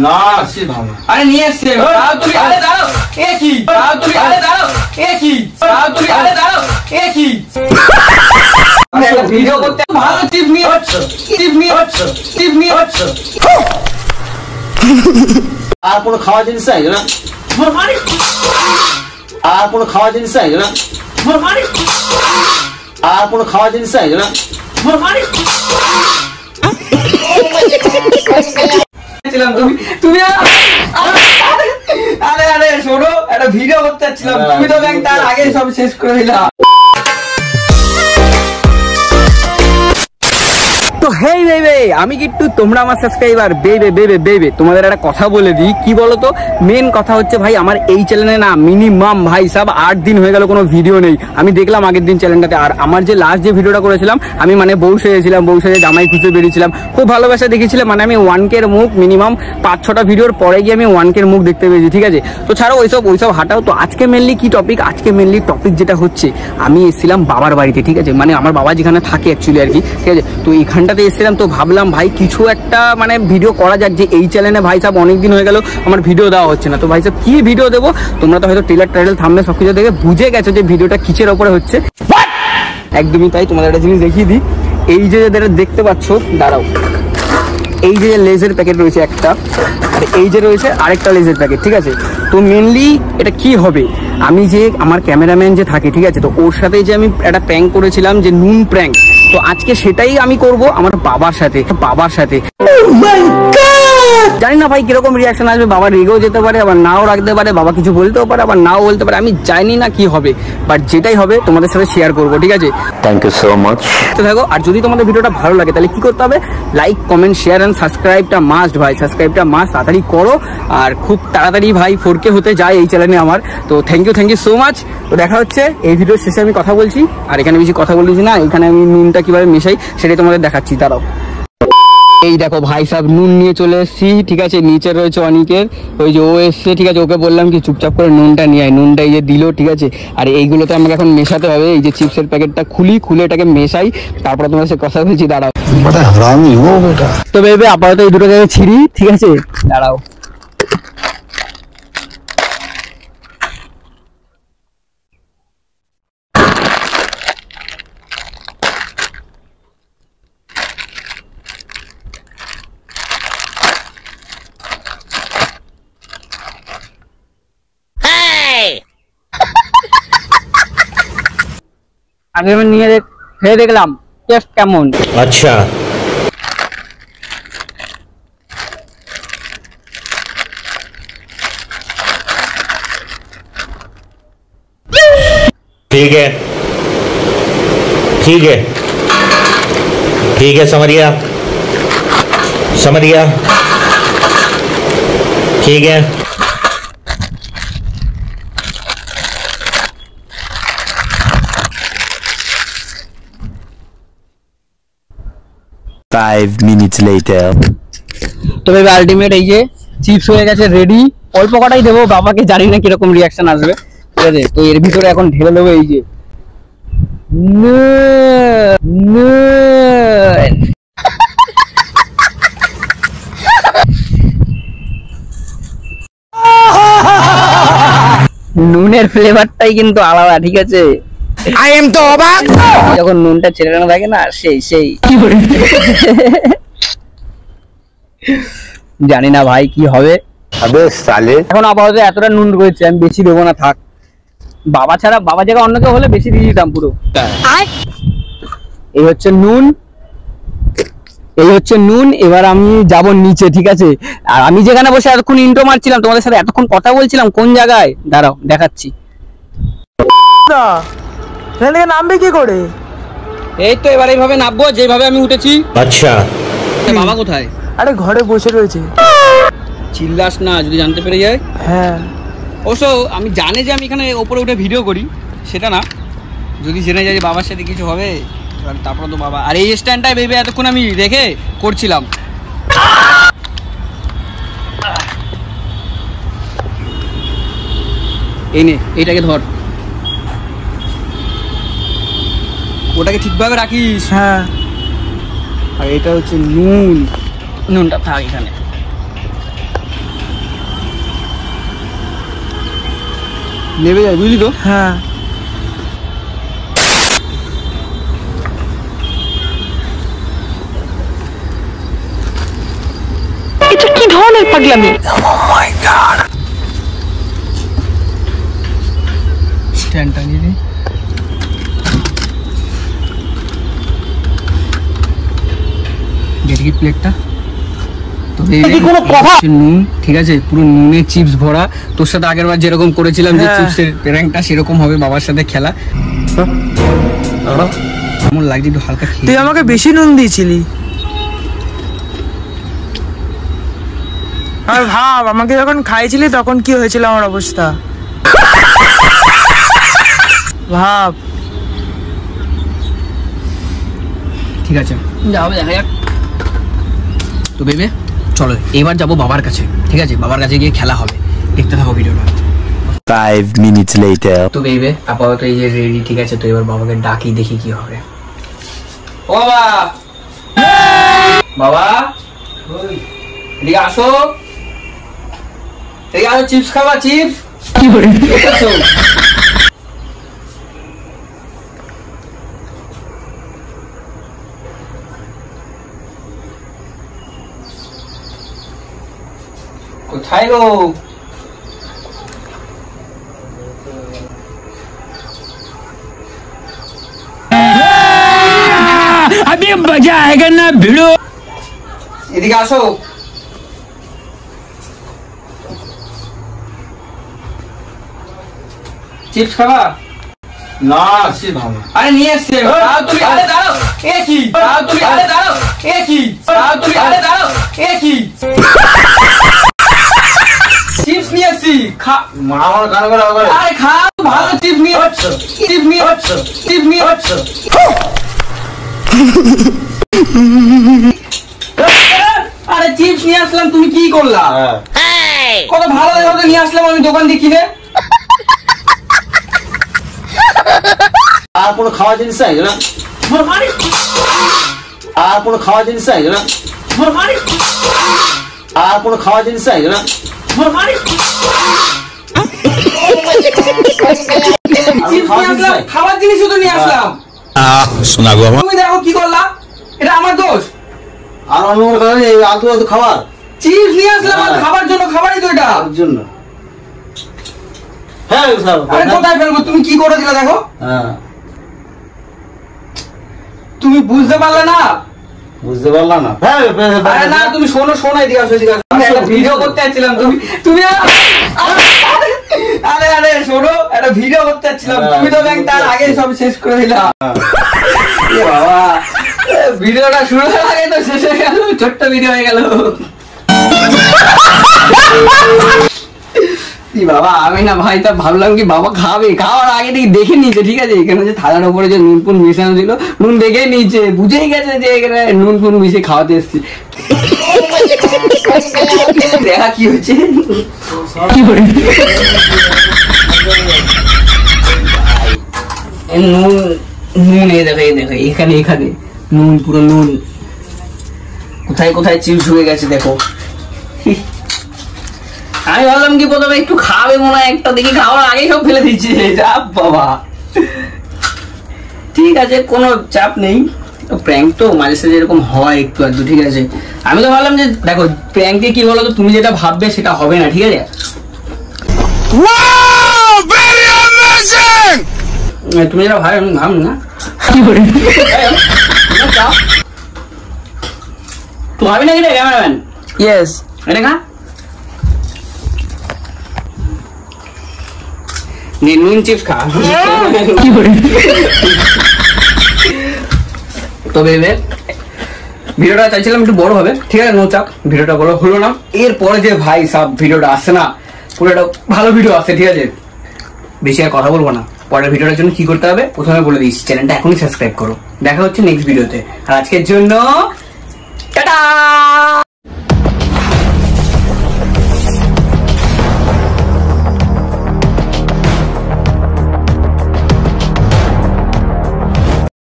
না সে ভালো। আরে নিয়ে এসছে। দাও তুমি, আরে দাও। এ কি? দাও তুমি, আরে দাও। এ কি? দাও তুমি, আরে দাও। এ কি? ভিডিও করতে ভালো টিপ নিয়ে আসছো। আর কোনো খাওয়া জিনিস নাই না? আর কোনো খাওয়া জিনিস নাই না? আর কোনো খাওয়া জিনিস নাই না? তুমি আরে শোনো, একটা ভিডিও করতে যাচ্ছিলাম, তুমি তো ব্যাংক তার আগে সব শেষ করে দিলা। তো হেই বেবে, আমি কিট্টু, তোমরা আমার সাবস্ক্রাইবার। বেবে তোমাদের একটা কথা বলে দিই, কি বলতো, মেন কথা হচ্ছে ভাই আমার এই চ্যানেলে না মিনিমাম ভাই সব 8 দিন হয়ে গেল কোনো ভিডিও নেই। আমি দেখলাম আগের দিন চ্যানেলটাতে, আর আমার যে লাস্ট যে ভিডিওটা করেছিলাম আমি মানে বউ সেজেছিলাম, বউ সেজে জামাই খুঁজে বেরিয়েছিলাম, খুব ভালোবাসা দেখেছিলাম। মানে আমি 1K মুখ মিনিমাম 5-6টা ভিডিওর পরে গিয়ে আমি 1K মুখ দেখতে পেয়েছি, ঠিক আছে। তো ছাড়ো ওইসব হাঁটাও। তো আজকে মেনলি কি টপিক, আজকে মেনলি টপিক যেটা হচ্ছে, আমি এসেছিলাম বাবার বাড়িতে, ঠিক আছে, মানে আমার বাবা যেখানে থাকে অ্যাকচুয়ালি আর কি, ঠিক আছে। তো এইখানটাতে এসেছিলাম, তো ভাবলাম ভাই কিছু একটা মানে ভিডিও করা যাক, যে এই চ্যানেলে ভাই সাহেব অনেকদিন হয়ে গেল আমার ভিডিও দেওয়া হচ্ছে না। তো ভাই সাহেব কি ভিডিও দেবো, তোমরা তো হয়তো ট্রেলার থামলে সবকিছু দেখে বুঝে গেছো যে ভিডিওটা কিসের ওপরে হচ্ছে। একদমই তাই, তোমাদের একটা জিনিস দেখিয়ে দিই। এই যে দেখতে পাচ্ছ, দাঁড়াও, এই যে লেজের প্যাকেট রয়েছে একটা, আর এই যে রয়েছে আরেকটা লেজের প্যাকেট, ঠিক আছে। তো মেনলি এটা কি হবে, আমি যে আমার ক্যামেরাম্যান যে থাকে, ঠিক আছে, তো ওর সাথে যে আমি একটা প্র্যাঙ্ক করেছিলাম, যে নুন প্র্যাঙ্ক, তো আজকে সেটাই আমি করব আমার বাবার সাথে। জানি না ভাই কিরকম রিয়াকশন আসবে, বাবা রেগেও যেতে পারে, আবার নাও রাখতে পারে, বাবা কিছু বলতেও পারে, আবার নাও বলতে পারে, আমি জানি না কি হবে, বাট যেটাই হবে তোমাদের সাথে শেয়ার করবো, ঠিক আছে। Thank you so much. তো দেখো, আর যদি তোমাদের ভিডিওটা ভালো লাগে তাহলে কি করতে হবে, লাইক, কমেন্ট, শেয়ার এন্ড সাবস্ক্রাইবটা মাস্ট ভাই, সাবস্ক্রাইবটা মাস্ট তাড়াতাড়ি করো। আর খুব তাড়াতাড়ি ভাই 4K হতে যায় এই চ্যানেলে আমার। তো থ্যাংক ইউ সো মাচ। তো দেখা হচ্ছে এই ভিডিওর শেষে, আমি কথা বলছি, আর এখানে বেশি কথা বলছি না, এখানে আমি নুনটা কিভাবে মেশাই সেটাই তোমাদের দেখাচ্ছি, দাঁড়াও। এই দেখো ভাই সাহেব নুন নিয়ে চলে এসেছি, ঠিক আছে, নিচে রয়েছে অনেকের, ওই যে ও এসছে, ঠিক আছে, ওকে বললাম কি চুপচাপ করে নুনটা নিয়ে আয়, নুনটা এই যে দিল, ঠিক আছে। আর এইগুলোতে আমাকে এখন মেশাতে হবে, এই যে চিপসের প্যাকেটটা খুলে এটাকে মেশাই, তারপরে তোমার সাথে কথা বলছি, দাঁড়াও। তো ভেবে আপাতত এই দুটো জায়গায় ছিঁড়ি, ঠিক আছে, দাঁড়াও। আগে আমি নিয়ে খেয়ে দেখলাম টেস্ট কেমন। আচ্ছা, ठीक है समझ गया ठीक है। Five minutes later. তো ভাই আলটিমেট এই যে চিপস হয়ে গেছে রেডি, অল্প কটাই দেবো বাবাকে, জানি না কিরকম রিয়াকশন আসবে, ঠিক আছে। তো এর ভিতরে এখন ঢেলে দেবো এই যে নুনের ফ্লেভারটাই কিন্তু আলাদা, ঠিক আছে। আই এম তো অবাক, যখন নুনটা ছেড়ে থাকে না, সেই জানি না ভাই কি হবে। अबे साले, এখন আপাতত এতটা নুন রয়েছে, আমি বেশি দেবো না, থাক। বাবা ছাড়া, বাবা জায়গা অন্য কেউ হলে বেশি দিয়ে দিতাম পুরো। এই হচ্ছে নুন, এবার আমি যাব নিচে, ঠিক আছে। আর আমি যেখানে বসে এতক্ষণ ইন্ট্রো মারছিলাম, তোমাদের সাথে এতক্ষণ কথা বলছিলাম, কোন জায়গায় দাঁড়াও দেখাচ্ছি। নামবে কি করে? এই তো এবার এইভাবে নামবো, যেভাবে আমি উঠেছি। আচ্ছা, বাবা কোথায়? আরে ঘরে বসে রয়েছে। চিল্লাস না, যদি জানতে পেরে যায়। হ্যাঁ, অবশ্য আমি জানি যে আমি এখানে ওপরে উঠে ভিডিও করি, সেটা না, যদি জেনে যায় যে বাবার সাথে কিছু হবে, তারপরে তো বাবা। আর এই স্ট্যান্ডটাই ভেবে এতক্ষণ আমি রেখে করছিলাম। এই নে, এইটাকে ধর, ওটাকে ঠিকভাবে রাখিস। হ্যাঁ, আর এটা হচ্ছে নুনটা থাক এখানে। নেবে যায়, বুঝলি তো? হ্যাঁ এটা কি ধরনের পাগলামি? স্ট্যান্ডটা নিয়ে নে। দেখি প্লেটটা তো কোনো কথা নুন, ঠিক আছে, পুরো নুনে চিপস ভরা। তোর সাথে আগের বার যেরকম করেছিলাম যে হ্যাঁ। চিপসের প্র্যাঙ্কটা, সেরকম হবে বাবার সাথে খেলা। কেমন লাগছে একটু হালকা খেয়ে। তুই আমাকে বেশি নুন দিয়েছিলি। আর ভাব আমাকে যখন খাইছিলি তখন কি হয়েছিল আমার অবস্থা, ভাব। ঠিক আছে, যাও দেখা যাক। তো বেবে চলো এবার যাবো বাবার কাছে, ঠিক আছে? বাবার কাছে গিয়ে খেলা হবে, দেখতে থাকো ভিডিওটা। 5 minutes later. তো বেবে আপাতত এই যে রেডি, ঠিক আছে? তো এবার বাবাকে ডাকি, দেখি কি হবে। ও বাবা, বাবা এদিকে আসো, এদিকে আসো, চিপস খাবা? চিপস কি করে আসো? কোথায় গো? अभी मजा आएगा ना भिड़ो। এদিকে আসো। চিপস খাবা? না সে ভালো। আরে নিয়ে এসছে। দাও তুমি, আরে দাঁড়াও, এ কি? দাও তুমি, আরে দাঁড়াও, এ কি? দাও তুমি, আরে দাঁড়াও, এ কি? চিপস নিয়ে এসছি, খা। মা আমার কানে করে আবার আরে খাও, ভালো চিপস নিয়ে, চিপস নিয়ে, চিপস নিয়ে। আরে চিপস নিয়ে আসলাম, তুমি কি করলা? কত ভালো দেখো নিয়ে আসলাম আমি দোকান দিয়ে কিনে। আর কোনো খাওয়া জিনিস আছে না? আর কোনো খাওয়া জিনিস আছে না? আর কোনো খাওয়া জিনিস আছে না? চিপস নিয়ে আসলাম, খাবার জিনিসও তো নিয়ে আসলাম। सुना गो তুমি দেখো কি করলা, এটা আমার দোষ। আর অন্য কোনো খাবার নেই, আলতু আলতু খাবার চিপস নিয়ে আসলাম আর খাবার জন্য, খাবারই তো এটা। তার জন্য। হ্যাঁ স্যার। আরে কোথায় ফেলবো, তুমি কি করে দিলা দেখো। হ্যাঁ তুমি বুঝতে পারলে না? বুঝতে পারলাম না। আরে না তুমি শোনো, শোনো, এদিকে আসো, এদিকে আসো। আমি একটা ভিডিও করতে যাচ্ছিলাম, তুমি আরে আরে শোনো, একটা ভিডিও করতে যাচ্ছিলাম, তুমি তো ব্যাংক তার আগে সব শেষ করে দিলা। এ বাবা, ভিডিওটা শুরু হওয়ার আগে তো শেষ হয়ে গেল, ছোট্ট ভিডিও হয়ে গেল। বাবা আমি না ভাই, তা ভাবলাম কি বাবা খাবে, খাওয়ার আগে থেকে দেখে নিয়েছে, ঠিক আছে? এখানে যে থালার উপরে যে নুন ফুন মিশানো ছিল, নুন দেখে নিয়েছে, বুঝেই গেছে যে এখানে নুন ফুন মিশে খাওয়াতে এসছি। দেখা কি হচ্ছে, কি করে নুন, নুন এ দেখো, এই দেখো, এখানে এখানে নুন, পুরো নুন। কোথায় কোথায় চিপস হয়ে গেছে দেখো। আমি ভাবলাম কি প্রথমে একটু খাবে মনে হয়, একটা দেখি খাওয়ার আগেই সব ফেলে দিচ্ছে। চাপ বাবা, ঠিক আছে কোনো চাপ নেই, প্র্যাঙ্ক তো মাঝে সাঝে এরকম হয় একটু আধটু, ঠিক আছে? আমি তো ভাবলাম যে দেখো প্র্যাঙ্কে কি বলো তো, তুমি যেটা ভাববে সেটা হবে না, ঠিক আছে? তুমি যেটা ভাব ভাব না, কি করে তো ভাবি না, কি রে ক্যামেরাম্যান? ইয়েস, এটা খা, নুন চিপস খা। কি করে তো বেবে ভিডিওটা চাইছিলাম একটু বড় হবে, ঠিক আছে? নো চাপ, ভিডিওটা বড় হলো না। এরপরে যে ভাই সব ভিডিওটা আসছে না, পুরো একটা ভালো ভিডিও আসছে, ঠিক আছে? বেশি আর কথা বলবো না। পরের ভিডিওটার জন্য কি করতে হবে প্রথমে বলে দিচ্ছি, চ্যানেলটা এখনই সাবস্ক্রাইব করো। দেখা হচ্ছে নেক্সট ভিডিওতে, আর আজকের জন্য টাটা।